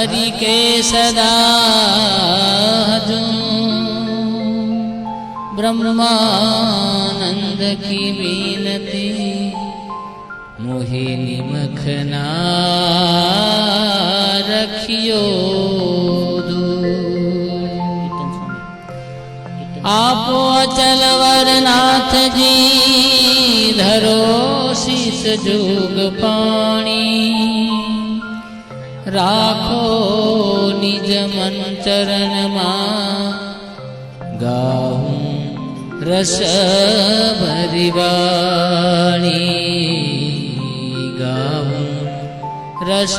हरि के सदा जो ब्रह्मानंद की बीनती मोहिनी मखना रखियो आपो अचल वरनाथ जी धरो शीस जुग पाणी राखो निज मन चरण मां गाऊं रस भरी वाणी गाऊं रस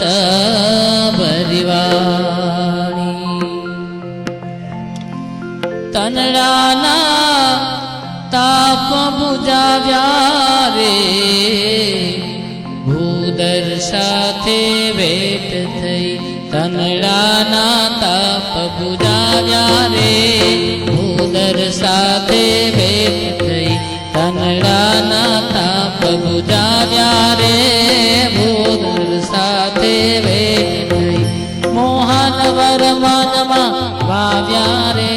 भरी वाणी तनडाना ताप बुझाव्या रे भूदर साथे भेट थई तनडाना ताप बुझाव्या रे भूदर साथे भेट थई तनडाना ताप बुझाव्या रे भूदर साथे भेट थई मोहन वर मनमा वाव्या रे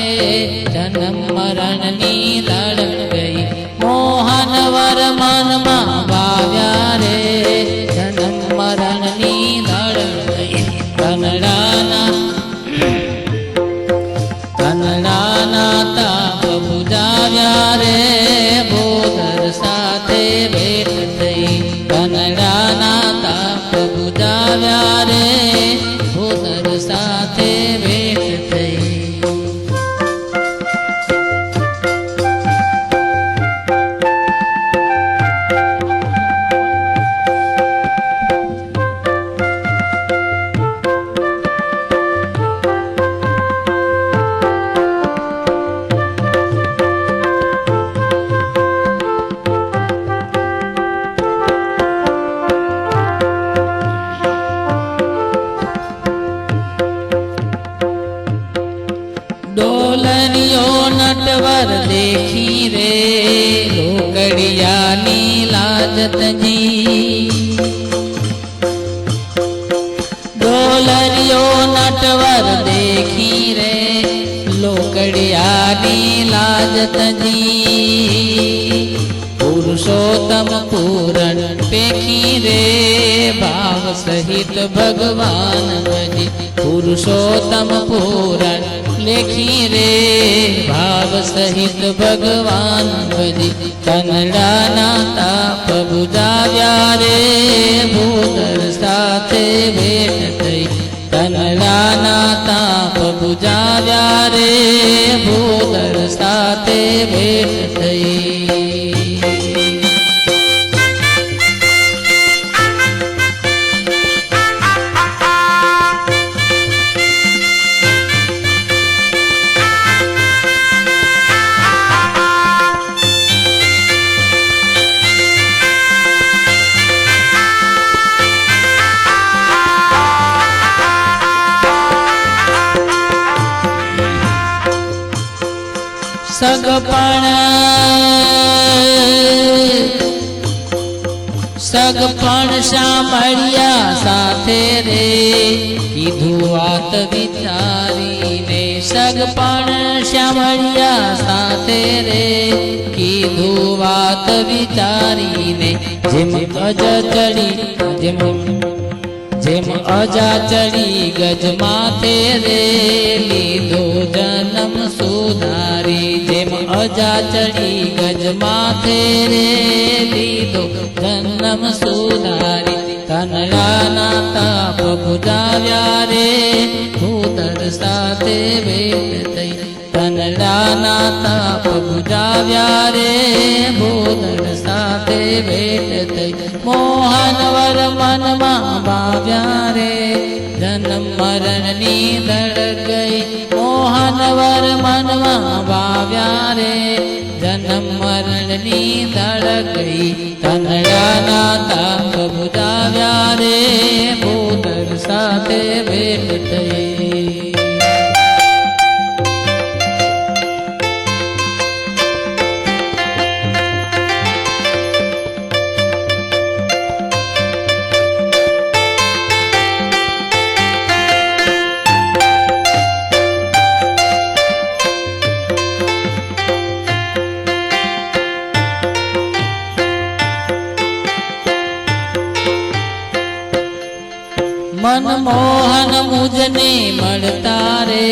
जन्म मरण नी लड़न गई मोहन वर मनमा वाव्या रे जन्म मरण नी लड़न गई तनडाना तनडाना ताप बुझाव्या रे बोधर साथे भेट थई तनडाना ताप बुझाव्या रे बोधर साथे भेट थई डोलनियो नटवर देखी रे लोकड़िया नी लाजत जी डोलनियो नटवर देखी रे लोकड़िया नी लाजत जी पुरुषोत्तम पूरण पेखी रे भाव सहित भगवान भजी पुरुषोत्तम पूरण लेखी रे भाव सहित भगवान भजी तनडाना ताप बुझाव्या रे भूदर साथे भेट थई तनडाना ताप बुझाव्या रे भूदर साथे भेट थई સગપણ સાંભળ્યા સાથે રે કીધું વાત વિચારીને સગપણ સાંભળ્યા સાથે રે કીધું વાત વિચારીને જેમ અજ ચડી જેમ અજા ચડી ગજ માથે રે લીધો જન્મ સુધારી જેમ અજા ચડી ગજ માથે રે લીધો જન્મ સુધારી તનડાના તાપ બુઝાવ્યા રે ભૂતર સાથે ભેટ થઈ તનડાના તાપ બુઝાવ્યા રે ભૂતર સાથે ભેટ થઈ મોહન વર મનમાં ભાવ્યા રે જન્મ મરણ ની દડ ગઈ મોહન વર મનમાં ભાવ્યા રે જન્મ મરણ ની દડ ગઈ તનડાના તાપ બુઝાવ્યા રે ભૂતર સાથે ભેટ થઈ મનમોહન મુજને મળતા રે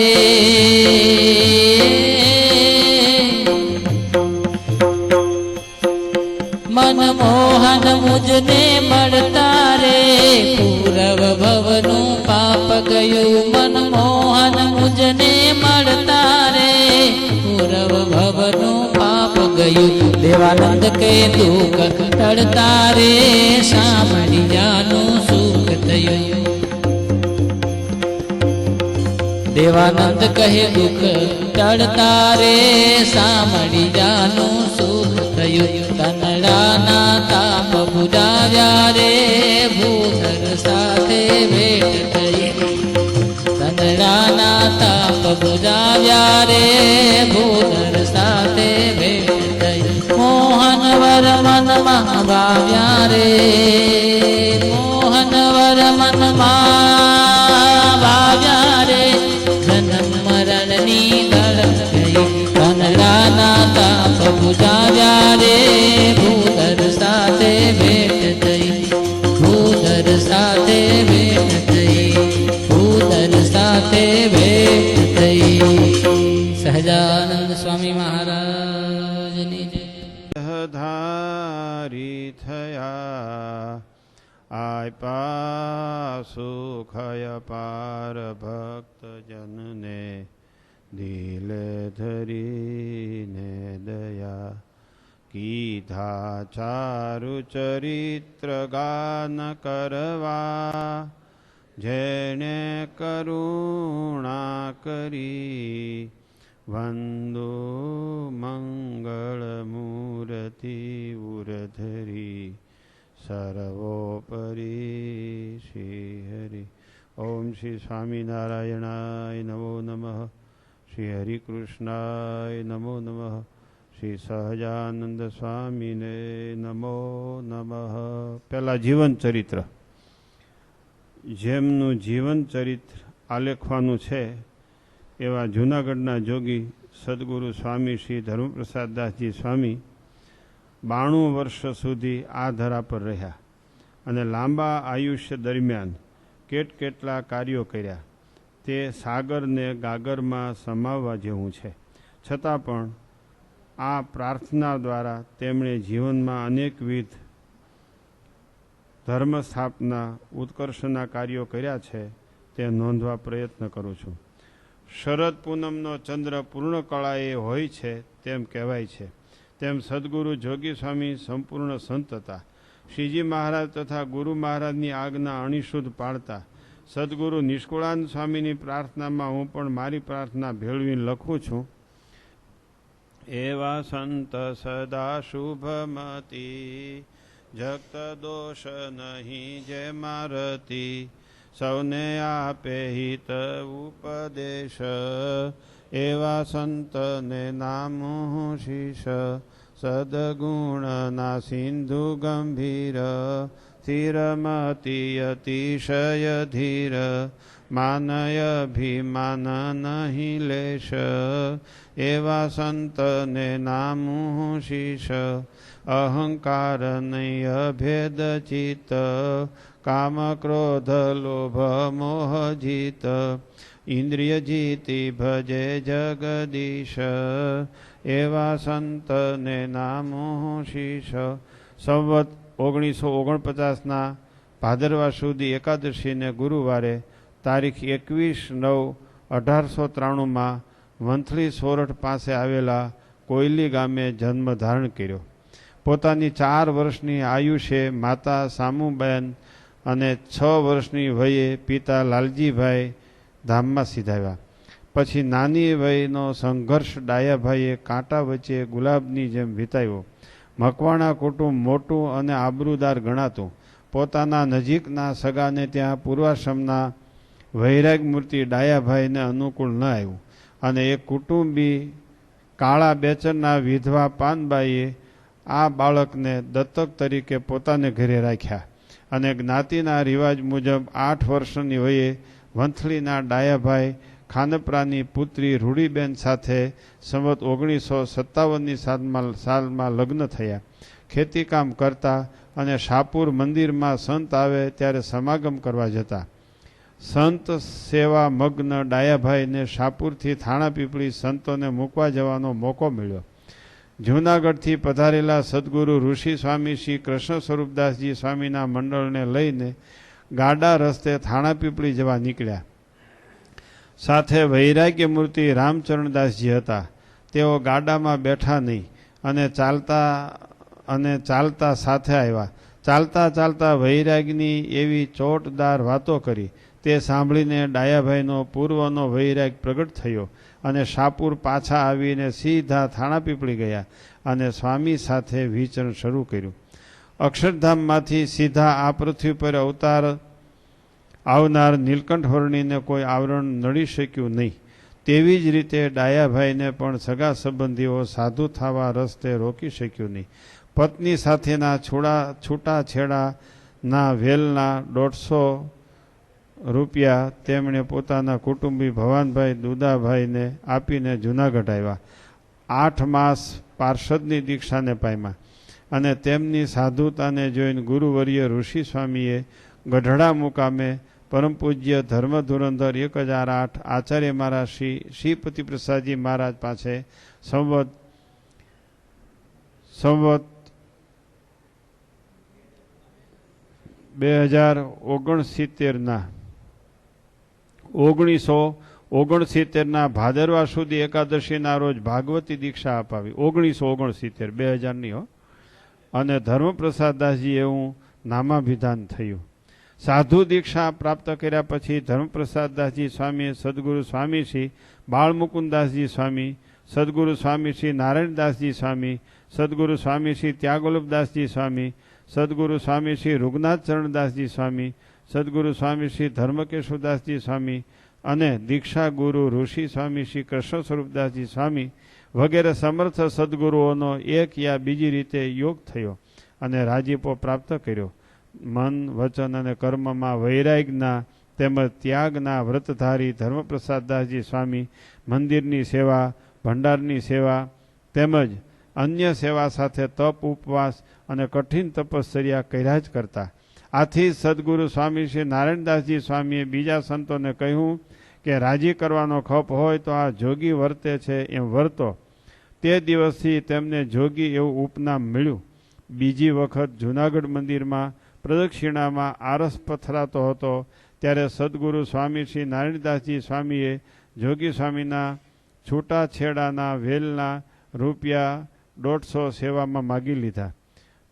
મનમોહન મુજને મળતા રે પૂરવ ભવનું પાપ ગયું મનમોહન મુજને મળતા રે પૂરવ ભવનું પાપ ગયું દેવાનંદ કે દુઃખ ટળતા રે સામળિયાનું સુખ થયું દેવાનંદ કહે દુઃખ ટળતા રે સામળિયાનું સુખ થયું તનડાના તાપ બુડાવ્યા રે ભૂધર સાથે ભેટ થઈ તનડાના તાપ બુડાવ્યા રે ભૂધર સાથે ભેટ થઈ મોહન વર મનમાં ભાવ્યા રે મોહન વર મનમાં ભાવ્યા રે જન્મ મરણની લડત ગઈ કનડાના તાપ બુજાવ્યા રે ભૂધર સાથે ભેટ થઈ ભૂધર સાથે ભેટ થઈ ભૂધર સાથે ભેટ થઈ સહજાનંદ સ્વામી મહારાજની જય ધારી થયા આપ્યા સુખય પાર ભક્ત જનને દિલે ધરીને દયા કીધા ચારુ ચરિત્ર ગાન કરવા જેને કરુણા કરી વંદો મંગળ મૂર્તિ ઉરધરી સર્વોપરી શ્રી હરિ ઓમ શ્રી સ્વામિનારાયણાય નમો નમઃ શ્રી હરિકૃષ્ણાય નમો નમઃ શ્રી સહજાનંદ સ્વામીને નમો નમઃ. પહેલાં જીવન ચરિત્ર. જેમનું જીવન ચરિત્ર આલેખવાનું છે એવા જૂનાગઢના જોગી સદગુરુ સ્વામી શ્રી ધર્મપ્રસાદદાસજી સ્વામી 92 વર્ષ સુધી આ ધરા પર રહ્યા અને લાંબા આયુષ્ય દરમિયાન કેટલા કાર્યો કર્યા તે સાગરને ગાગરમાં સમાવવા જેવું છે. છતાં પણ આ પ્રાર્થના દ્વારા તેમણે જીવનમાં અનેકવિધ ધર્મ સ્થાપના ઉત્કર્ષના કાર્યો કર્યા છે તે નોંધવા પ્રયત્ન કરું છું. શરદ પૂનમનો ચંદ્ર પૂર્ણ કળાએ હોય છે તેમ કહેવાય છે તેમ સદગુરુ જોગી સ્વામી સંપૂર્ણ સંત હતા. શ્રીજી મહારાજ તથા ગુરુ મહારાજની આજ્ઞા અણિશુદ્ધ પાળતા. સદગુરુ નિષ્કુળાનંદ સ્વામીની પ્રાર્થનામાં હું પણ મારી પ્રાર્થના ભેળવીને લખું છું. એવા સંત સદા શુભમતી જગત દોષ નહીં જે મારતી સૌને આપે હિત ઉપદેશ એવા સંતને નામું શીશ સદગુણના સિંધુ ગંભીર સ્થિરમતી અતિશય ધીર માનય ભીમાન નહીં લેશ એવા સંતને નામું શીશ અહંકાર નહીં અભેદ ચિત્ત કામ ક્રોધ લોભ મોહ જીત ઇન્દ્રિય જીતી ભજે જગદીશ એવા સંતને નામું શીશ. સંવત 1949ના ભાદરવા સુધી એકાદશીને ગુરુવારે તારીખ 21/9/1893 વંથલી સોરઠ પાસે આવેલા કોયલી ગામે જન્મ ધારણ કર્યો. પોતાની 4 વર્ષની આયુષ્યે માતા સામુબેન અને 6 વર્ષની વયે પિતા લાલજીભાઈ ધામમાં સીધાવ્યા. પછી નાની વયનો સંઘર્ષ ડાયાભાઈએ કાંટા વચ્ચે ગુલાબની જેમ વિતાવ્યો. મકવાણા કુટુંબ મોટું અને આબરૂદાર ગણાતું. પોતાના નજીકના સગાને ત્યાં પૂર્વાશ્રમના વૈરાગ મૂર્તિ ડાયાભાઈને અનુકૂળ ન આવ્યું અને એક કુટુંબી કાળા બેચરના વિધવા પાનબાઈએ આ બાળકને દત્તક તરીકે પોતાને ઘરે રાખ્યા અને જ્ઞાતિના રિવાજ મુજબ 8 વર્ષની વયે વંથલીના ડાયાભાઈ ખાનપરાની પુત્રી રૂડીબેન સાથે સંવત 1957ની સાલમાં લગ્ન થયા. ખેતીકામ કરતા અને શાહપુર મંદિરમાં સંત આવે ત્યારે સમાગમ કરવા જતા. સંત સેવા મગ્ન ડાયાભાઈને શાપુરથી થાણા પીપળી સંતોને મૂકવા જવાનો મોકો મળ્યો. જૂનાગઢથી પધારેલા સદગુરુ ઋષિ સ્વામી શ્રી કૃષ્ણ સ્વરૂપદાસજી સ્વામીના મંડળને લઈને ગાડા રસ્તે થાણા પીપળી જવા નીકળ્યા. સાથે વૈરાગ્ય મૂર્તિ રામચરણદાસજી હતા. તેઓ ગાડામાં બેઠા નહીં અને ચાલતા સાથે આવ્યા. ચાલતા ચાલતા વૈરાગની એવી ચોટદાર વાતો કરી તે સાંભળીને ડાયાભાઈનો પૂર્વનો વૈરાગ પ્રગટ થયો અને શાપુર પાછા આવીને સીધા થાણા પીપળી ગયા અને સ્વામી સાથે વિચરણ શરૂ કર્યું. અક્ષરધામમાંથી સીધા આ પૃથ્વી પર અવતાર આવનાર નીલકંઠ વર્ણીને કોઈ આવરણ નડી શક્યું નહીં. તેવી જ રીતે ડાયાભાઈને પણ સગા સંબંધીઓ સાધુ થવા રસ્તે રોકી શક્યું નહીં. પત્ની સાથેના છૂટાછેડાના વેલના 150 રૂપિયા તેમણે પોતાના કુટુંબી ભવાનભાઈ દુદાભાઈને આપીને જૂનાગઢ આવ્યા. 8 માસ પાર્ષદની દીક્ષાને પામ્યા અને તેમની સાધુતાને જોઈને ગુરુવર્ય ઋષિ સ્વામીએ ગઢડા મુકામે પરમ પૂજ્ય ધર્મ ધુરંધર 1008 આચાર્ય મહારાજ શ્રીપતિ પ્રસાદજી મહારાજ પાસે સંવત 1969 ભાદરવા સુધી એકાદશીના રોજ ભાગવતી દીક્ષા અપાવી. 1969 2000 હો. અને ધર્મપ્રસાદદાસજી એવું નામાભિધાન થયું. સાધુ દીક્ષા પ્રાપ્ત કર્યા પછી ધર્મપ્રસાદદાસજી સ્વામીએ સદગુરુ સ્વામી શ્રી બાળમુકુદાસજી સ્વામી, સદગુરુ સ્વામી શ્રી નારાયણદાસજી સ્વામી, સદગુરુ સ્વામી શ્રી ત્યાગોલભદાસજી સ્વામી, સદગુરુ સ્વામી શ્રી રૂગનાથ ચરણદાસજી સ્વામી, સદગુરુ સ્વામી શ્રી ધર્મકેશવદાસજી સ્વામી અને દીક્ષા ગુરુ ઋષિ સ્વામી શ્રી કૃષ્ણ સ્વરૂપદાસજી સ્વામી વગેરે સમર્થ સદગુરુઓનો એક યા બીજી રીતે યોગ થયો અને રાજીપો પ્રાપ્ત કર્યો. મન, વચન અને કર્મમાં વૈરાગના તેમજ ત્યાગના વ્રતધારી ધર્મપ્રસાદદાસજી સ્વામી મંદિરની સેવા, ભંડારની સેવા તેમજ અન્ય સેવા સાથે તપ, ઉપવાસ અને કઠિન તપશ્ચર્યા કર્યા જ કરતા. આથી સદગુરુ સ્વામી શ્રી નારાયણદાસજી સ્વામીએ બીજા સંતોને કહ્યું કે રાજી કરવાનો ખપ હોય તો આ જોગી વર્તે છે એમ વર્તો. તે દિવસથી તેમને જોગી એવું ઉપનામ મળ્યું. બીજી વખત જૂનાગઢ મંદિરમાં પ્રદક્ષિણામાં આરસ પથરાતો હતો ત્યારે સદગુરુ સ્વામી શ્રી નારાયણદાસજી સ્વામીએ જોગી સ્વામીના છૂટાછેડાના વેલના રૂપિયા 150 સેવામાં માગી લીધા.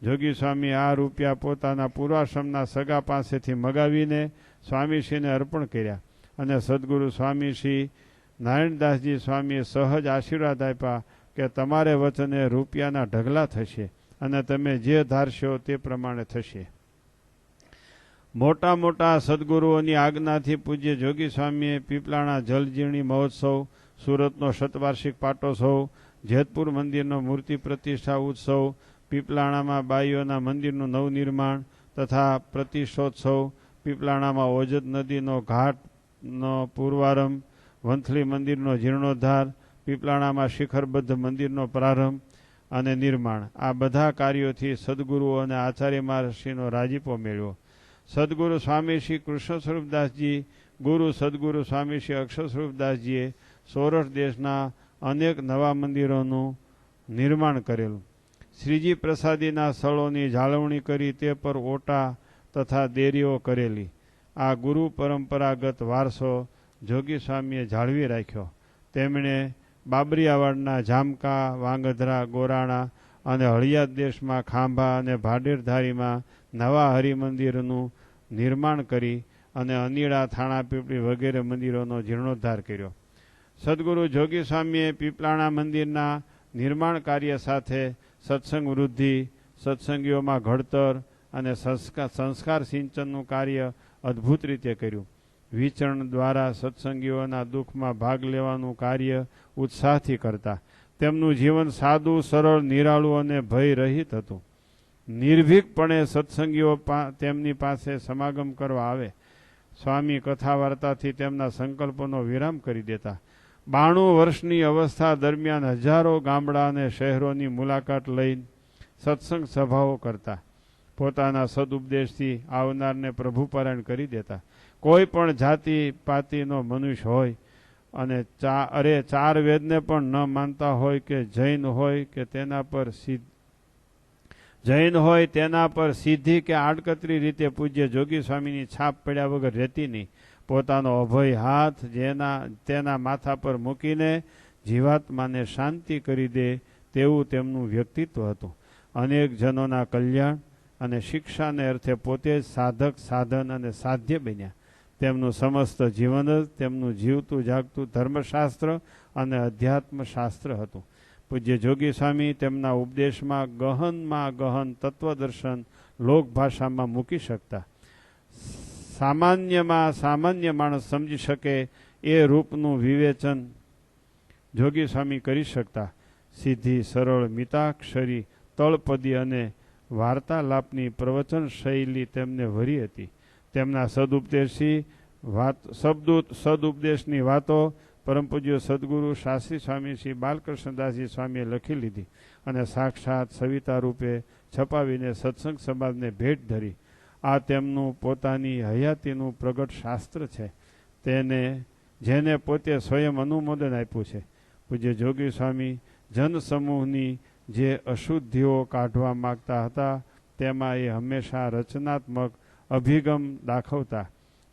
જોગી સ્વામી આ રૂપિયા પોતાના પૂર્વાશ્રમના સગા પાસેથી મગાવીને સ્વામીશ્રીને અર્પણ કર્યા અને સદગુરુ સ્વામી શ્રી નારાયણદાસજી સ્વામીએ સહજ આશીર્વાદ આપ્યા કે તમારે વચને રૂપિયાના ઢગલા થશે અને તમે જે ધારશો તે પ્રમાણે થશે. મોટા મોટા સદગુરુઓની આજ્ઞાથી પૂજ્ય જોગી સ્વામીએ પીપલાણા જલજીર્ણી મહોત્સવ, સુરતનો શતવાર્ષિક પાટોત્સવ, જેતપુર મંદિરનો મૂર્તિ પ્રતિષ્ઠા ઉત્સવ, પીપલાણામાં બાઈઓના મંદિરનું નવનિર્માણ તથા પ્રતિષ્ઠોત્સવ, પીપલાણામાં ઓજત નદીનો ઘાટનો પૂર્વારંભ, વંથલી મંદિરનો જીર્ણોદ્ધાર, પીપલાણામાં શિખરબદ્ધ મંદિરનો પ્રારંભ અને નિર્માણ, આ બધા કાર્યોથી સદગુરુઓ અને આચાર્ય મહારાજશ્રીનો રાજીપો મેળવ્યો. સદગુરુ સ્વામી શ્રી કૃષ્ણ સ્વરૂપદાસજી, ગુરુ સદગુરુ સ્વામી શ્રી અક્ષર સ્વરૂપદાસજીએ સૌરાષ્ટ્ર દેશના અનેક નવા મંદિરોનું નિર્માણ કરેલું. શ્રીજી પ્રસાદીના સ્થળોની જાળવણી કરી તે પર ઓટા તથા દેરીઓ કરેલી. આ ગુરુ પરંપરાગત વારસો જોગી સ્વામીએ જાળવી રાખ્યો. તેમણે બાબરિયાવાડના જામકા, વાંગધ્રા, ગોરાણા અને હળિયાદ દેશમાં ખાંભા અને ભાડેરધારીમાં નવા હરિમંદિરનું નિર્માણ કરી અને અનીડા, થાણા પીપળી વગેરે મંદિરોનો જીર્ણોદ્ધાર કર્યો. સદગુરુ જોગી સ્વામીએ પીપલાણા મંદિરના નિર્માણ કાર્ય સાથે સત્સંગ વૃદ્ધિ, સત્સંગીઓમાં ઘડતર અને સંસ્કાર સિંચનનું કાર્ય અદ્ભુત રીતે કર્યું. વિચરણ દ્વારા સત્સંગીઓના દુઃખમાં ભાગ લેવાનું કાર્ય ઉત્સાહથી કરતા. તેમનું જીવન સાદું, સરળ, નિરાળું અને ભય રહિત હતું. નિર્ભીકપણે સત્સંગીઓ તેમની પાસે સમાગમ કરવા આવે. સ્વામી કથા વાર્તાથી તેમના સંકલ્પોનો વિરામ કરી દેતા. 92 વર્ષની અવસ્થા દરમિયાન હજારો ગામડા અને શહેરોની મુલાકાત લઈ સત્સંગ સભાઓ કરતા. પોતાના સદુપદેશથી આવનારને પ્રભુપરાયણ કરી દેતા. કોઈ પણ જાતિ પાતિનો મનુષ્ય હોય અને ચાર વેદને પણ ન માનતા હોય કે જૈન હોય તેના પર સીધી કે આડકતરી રીતે પૂજ્ય જોગી સ્વામીની છાપ પડ્યા વગર રહેતી નહીં. પોતાનો અભય હાથ તેના માથા પર મૂકીને જીવાત્માને શાંતિ કરી દે તેવું તેમનું વ્યક્તિત્વ હતું. અનેક જનોના કલ્યાણ અને શિક્ષાને અર્થે પોતે જ સાધક, સાધન અને સાધ્ય બન્યા. તેમનું સમસ્ત જીવન જ તેમનું જીવતું જાગતું ધર્મશાસ્ત્ર અને અધ્યાત્મશાસ્ત્ર હતું. પૂજ્ય જોગી સ્વામી તેમના ઉપદેશમાં ગહન તત્વદર્શન લોકભાષામાં મૂકી શકતા. સામાન્ય માણસ સમજી શકે એ રૂપનું વિવેચન જોગી સ્વામી કરી શકતા. સીધી, સરળ, મિતાક્ષરી, તળપદી અને વાર્તાલાપની પ્રવચન શૈલી તેમને વરી હતી. તેમના સદુપદેશની વાતો પરમ પૂજ્ય સદગુરુ શાસ્ત્રી સ્વામી શ્રી બાલકૃષ્ણદાસજી સ્વામીએ લખી લીધી અને સાક્ષાત સવિતા રૂપે છપાવીને સત્સંગ સમાજને ભેટ ધરી. આ તેમનું પોતાની હયાતીનું પ્રગટ શાસ્ત્ર છે, જેને પોતે સ્વયં અનુમોદન આપ્યું છે. પૂજ્ય જોગી સ્વામી જનસમૂહની જે અશુદ્ધિઓ કાઢવા માગતા હતા તેમાં એ હંમેશા રચનાત્મક અભિગમ દાખવતા.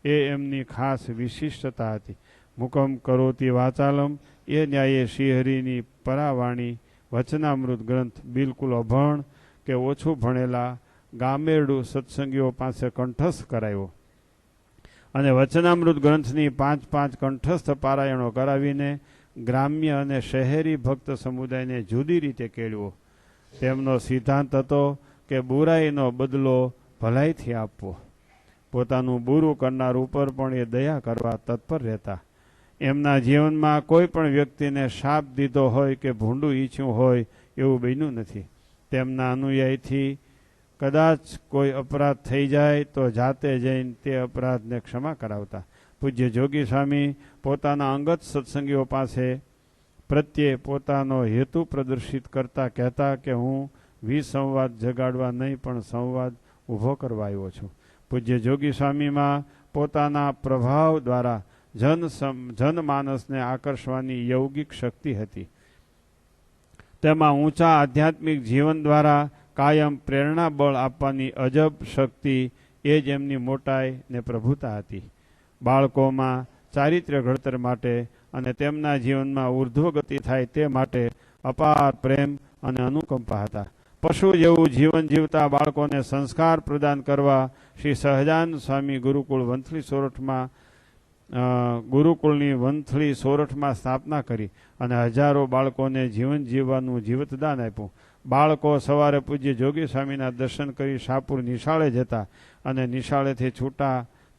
એ એમની ખાસ વિશિષ્ટતા હતી. મુકમ કરોતિ વાચાલમ એ ન્યાયે શ્રીહરિની પરાવાણી વચનામૃત ગ્રંથ બિલકુલ અભણ કે ઓછું ભણેલા ગામેરડું સત્સંગીઓ પાસે કંઠસ્થ કરાયો અને વચનામૃત ગ્રંથની 5 કંઠસ્થ પારાયણો કરાવીને ગ્રામ્ય અને શહેરી ભક્ત સમુદાયને જુદી રીતે કેળવો. તેમનો સિદ્ધાંત હતો કે બુરાઈનો બદલો ભલાઈથી આપવો. પોતાનું બુરું કરનાર ઉપર પણ એ દયા કરવા તત્પર રહેતા. એમના જીવનમાં કોઈ પણ વ્યક્તિને શાપ દીધો હોય કે ભૂંડું ઈચ્છ્યું હોય એવું બન્યું નથી. તેમના અનુયાયીથી કદાચ કોઈ અપરાધ થઈ જાય તો જાતે જઈને તે અપરાધને ક્ષમા કરાવતા. પૂજ્ય જોગી સ્વામી પોતાના અંગત સત્સંગીઓ પાસે પ્રત્યે પોતાનો હેતુ પ્રદર્શિત કરતા કહેતા કે હું વિસંવાદ જગાડવા નહીં પણ સંવાદ ઊભો કરવા આવ્યો છું. પૂજ્ય જોગી સ્વામીમાં પોતાના પ્રભાવ દ્વારા જનમાનસને આકર્ષવાની યૌગિક શક્તિ હતી. તેમાં ઊંચા આધ્યાત્મિક જીવન દ્વારા કાયમ પ્રેરણા બળ આપવાની અજબ શક્તિ એ જ એમની મોટાઈ ને પ્રભુતા હતી. બાળકોમાં ચારિત્ર્ય ઘડતર માટે અને તેમના જીવનમાં ઉર્ધ્વગતિ થાય તે માટે અપાર પ્રેમ અને અનુકંપા હતા. પશુ જેવું જીવન જીવતા બાળકોને સંસ્કાર પ્રદાન કરવા શ્રી સહજાનંદ સ્વામી ગુરુકુળની વંથલી સોરઠમાં સ્થાપના કરી અને હજારો બાળકોને જીવન જીવવાનું જીવતદાન આપ્યું. બાળકો સવારે પૂજ્ય જોગી સ્વામીના દર્શન કરી શાહપુર નિશાળે જતા અને નિશાળેથી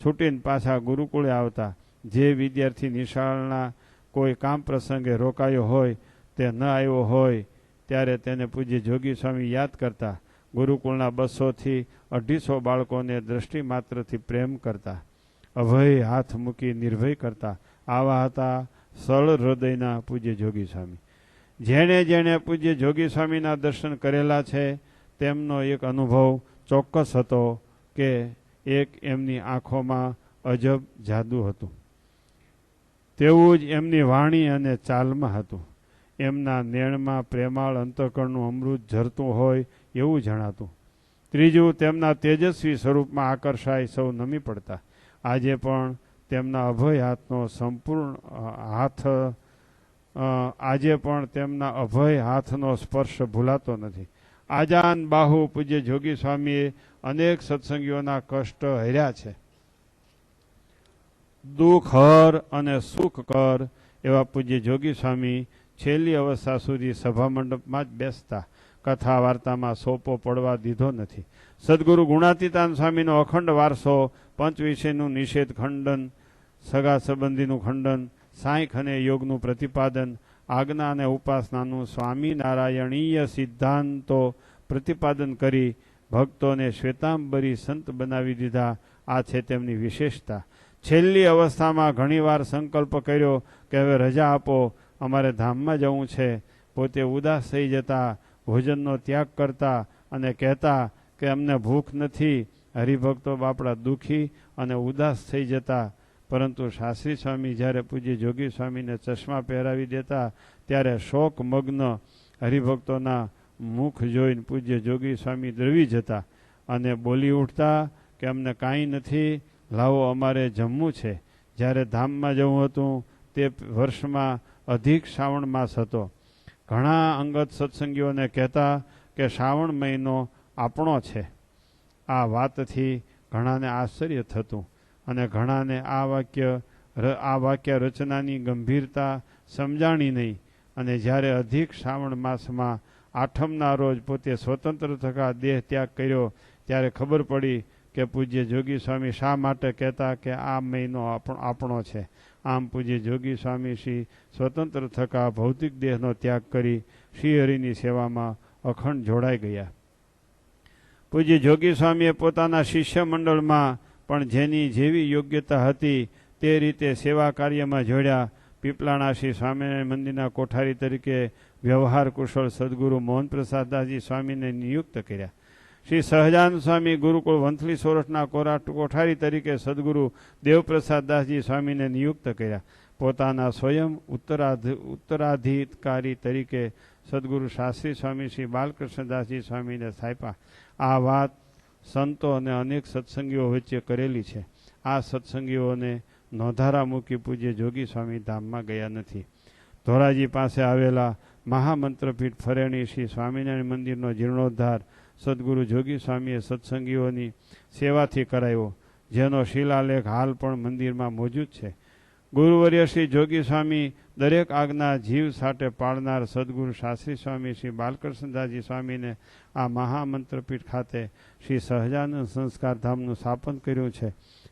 છૂટીને પાછા ગુરુકુળે આવતા. જે વિદ્યાર્થી નિશાળના કોઈ કામ પ્રસંગે રોકાયો હોય તે ન આવ્યો હોય ત્યારે તેને પૂજ્ય જોગી સ્વામી યાદ કરતા. ગુરુકુળના 200 થી 250 બાળકોને દ્રષ્ટિ માત્રથી પ્રેમ કરતા. અભય હાથ મૂકી નિર્ભય કરતા. આવા હતા સરળ હૃદયના પૂજ્ય જોગી સ્વામી. જેણે પૂજ્ય જોગી સ્વામીના દર્શન કરેલા છે તેમનો એક અનુભવ ચોક્કસ હતો કે એક એમની આંખોમાં અજબ જાદુ હતું. તેવું જ એમની વાણી અને ચાલમાં હતું. એમના નેણમાં પ્રેમાળ અંતઃકરણનું અમૃત ઝરતું હોય એવું જણાતું. ત્રીજું, તેમના તેજસ્વી સ્વરૂપમાં આકર્ષાય સૌ નમી પડતા. આજે પણ તેમના અભય હાથનો સ્પર્શ ભૂલાતો નથી. આજાન બાહુ પૂજ્ય જોગી સ્વામીએ અનેક સત્સંગીઓના કષ્ટ હર્યા છે. દુઃખ હર અને સુખ કર એવા પૂજ્ય જોગી સ્વામી છેલ્લી અવસ્થા સુધી સભા મંડપમાં જ બેસતા. કથા વાર્તામાં સોપો પડવા દીધો નથી. સદગુરુ ગુણાતીતાન સ્વામીનો અખંડ વારસો, પંચ વિષયનું નિષેધ ખંડન, સગા સંબંધીનું ખંડન, સાંખ્ય અને યોગનું પ્રતિપાદન, આજ્ઞા અને ઉપાસનાનું સ્વામિનારાયણીય સિદ્ધાંતો પ્રતિપાદન કરી ભક્તોને શ્વેતાંબરી સંત બનાવી દીધા. આ છે તેમની વિશેષતા. છેલ્લી અવસ્થામાં ઘણીવાર સંકલ્પ કર્યો કે હવે રજા આપો, અમારે ધામમાં જવું છે. પોતે ઉદાસ થઈ જતા, ભોજનનો ત્યાગ કરતા અને કહેતા કે અમને ભૂખ નથી, હરિભક્તો બાપડા દુઃખી અને ઉદાસ થઈ જતા, પરંતુ શાસ્ત્રી સ્વામી જ્યારે પૂજ્ય જોગી સ્વામીને ચશ્મા પહેરાવી દેતા ત્યારે શોકમગ્ન હરિભક્તોના મુખ જોઈને પૂજ્ય જોગી સ્વામી દ્રવી જતા અને બોલી ઉઠતા કે અમને કાંઈ નથી, લાવો અમારે જમવું છે. જ્યારે ધામમાં જવું હતું તે વર્ષમાં અધિક શ્રાવણ માસ હતો. ઘણા અંગત સત્સંગીઓને કહેતા કે શ્રાવણ મહિનો આપણો છે. આ વાતથી ઘણાને આશ્ચર્ય થતું અને ઘણાને આ વાક્ય રચનાની ગંભીરતા સમજાણી નહીં. અને જ્યારે અધિક શ્રાવણ માસમાં આઠમના રોજ પોતે સ્વતંત્ર થકા દેહ ત્યાગ કર્યો ત્યારે ખબર પડી કે પૂજ્ય જોગી સ્વામી શા માટે કહેતા કે આ મહિનો આપણો છે. આમ પૂજ્ય જોગી સ્વામી શ્રી સ્વતંત્ર થકા ભૌતિક દેહનો ત્યાગ કરી શ્રીહરિની સેવામાં અખંડ જોડાઈ ગયા. પૂજ્ય જોગી સ્વામીએ પોતાના શિષ્ય મંડળમાં પણ જેની જેવી યોગ્યતા હતી તે રીતે સેવા કાર્યમાં જોડ્યા. પીપલાણા શ્રી સ્વામિનારાયણ મંદિરના કોઠારી તરીકે વ્યવહાર કુશળ સદગુરુ મોહન પ્રસાદદાસજી સ્વામીને નિયુક્ત કર્યા. શ્રી સહજાનંદ સ્વામી ગુરુકુળ વંથલી સોરઠના કોઠારી તરીકે સદગુરુ દેવપ્રસાદદાસજી સ્વામીને નિયુક્ત કર્યા. પોતાના સ્વયં ઉત્તરાધિકારી તરીકે સદગુરુ શાસ્ત્રી સ્વામી શ્રી બાલકૃષ્ણદાસજી સ્વામીને સ્થાપ્યા. આ વાત સંતો અને અનેક સત્સંગીઓ વચ્ચે કરેલી છે. આ સત્સંગીઓને નોંધારા મૂકી પૂજ્ય જોગી સ્વામી ધામમાં ગયા નથી. ધોરાજી પાસે આવેલા મહામંત્રપીઠ ફરેણી શ્રી સ્વામિનારાયણ મંદિરનો જીર્ણોદ્ધાર સદગુરુ જોગી સ્વામીએ સત્સંગીઓની સેવાથી કરાયો, જેનો શિલાલેખ હાલ પણ મંદિરમાં મોજૂદ છે. ગુરુવર્ય શ્રી જોગી સ્વામી દરેક આજ્ઞા જીવ સાથે પાળનાર સદગુરુ શાસ્ત્રી સ્વામી શ્રી બાલકૃષ્ણદાસજી સ્વામીને આ મહામંત્રપીઠ ખાતે શ્રી સહજાનંદ સંસ્કાર ધામનું સ્થાપન કર્યું છે.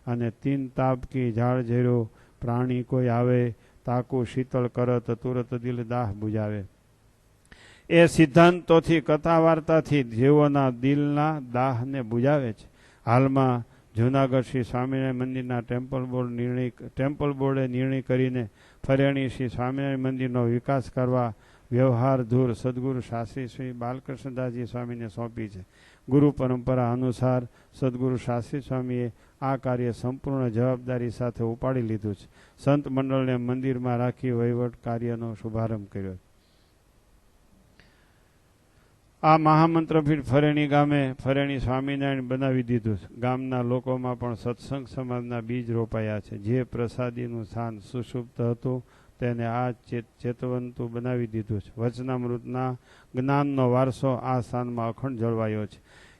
અને તીન તાપ કી ઝાડ ઝેરો પ્રાણી કોઈ આવે, તાકુ શીતળ કરત તુરત દિલ દાહ બુજાવે. એ સિદ્ધાંતોથી કથા વાર્તાથી જેઓના દિલના દાહને બુજાવે છે. હાલમાં જૂનાગઢ શ્રી સ્વામિનારાયણ મંદિરના ટેમ્પલ બોર્ડે નિર્ણય કરીને ફરેણી શ્રી સ્વામિનારાયણ મંદિરનો વિકાસ કરવા વ્યવહાર ધૂર સદગુરુ શાસ્ત્રી શ્રી બાલકૃષ્ણદાસજી સ્વામીને સોંપી છે. ગુરુ પરંપરા અનુસાર સદગુરુ શાસ્ત્રી સ્વામીએ આ કાર્ય સંપૂર્ણ જવાબદારી સાથે ઉપાડી લીધું છે. સંત મંડળને મંદિરમાં રાખી વહીવટ કાર્યનો શુભારંભ કર્યો. આ મહામંત્રપીઠ ફરેણી ગામે ફરેણી સ્વામિનારાયણ બનાવી દીધું છે. ગામના લોકોમાં પણ સત્સંગ સમાજના બીજ રોપાયા છે. જે પ્રસાદીનું સ્થાન સુષુપ્ત હતું તેને આ ચેતવંતું બનાવી દીધું છે. વચનામૃતના જ્ઞાનનો વારસો આ સ્થાનમાં અખંડ જળવાયો છે.